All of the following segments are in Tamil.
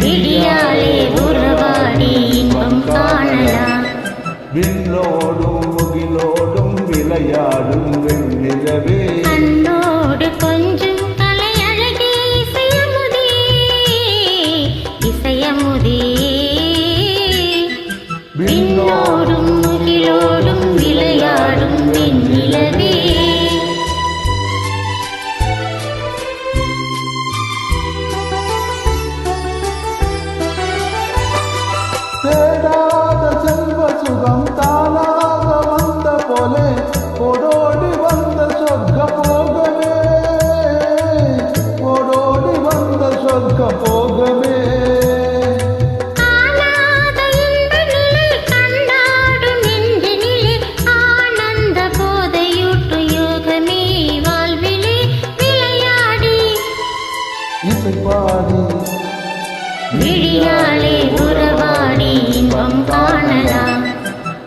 விடியாலே உறவாடி இன்பம் காணலாம். விண்ணோடும் முகிலோடும் விளையாடும் வெண்ணிலவே கண்ணோடு கொஞ்சம் கலை அழகே இசையமுதே இசையமுதே. விண்ணோடும் முகிலோடும் விளையாடும் வெண்ணிலவே தேடாத செல்வ சுகம் தானாக வந்த போலே ஓடோடி வந்த சொர்க்க போகவே ஓடோடி வந்த சொர்க்க போகவே. விழியாலே உறவாடி இன்பம் காணலாம்.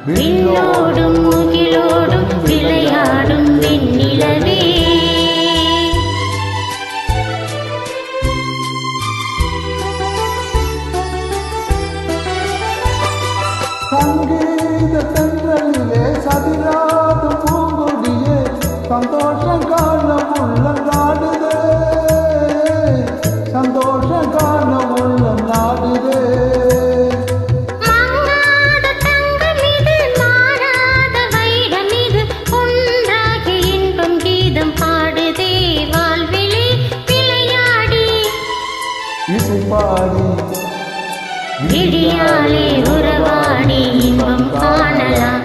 விண்ணோடும் முகிலோடும் விளையாடும் வெண்ணிலவே சங்கீத தென்றலிலே சதிராடும் பூங்குடியே சந்தோஷம் காண உள்ளம் நாடுதே சந்தோஷம் காண உள்ளம் நாடுதே. மங்காத தங்கமிது மாறாத வைரமிது ஒன்றாகி இன்பம் கீதம் பாடுதே வாழ்விலே விளையாடி இசை பாடி விழியாலே உறவாடி இன்பம் காணலாம்.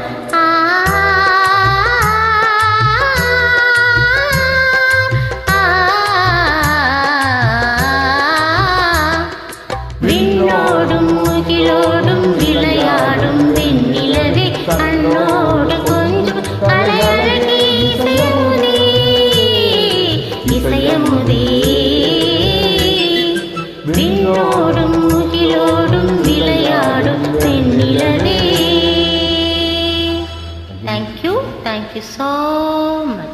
விண்ணோடும் முகிலோடும் விளையாடும் வெண்ணிலவே கண்ணோடு கொஞ்சம் கலையழகி இசையமுதே இசையமுதே. விண்ணோடும் முகிலோடும் விளையாடும் வெண்ணிலவே. Thank you so much.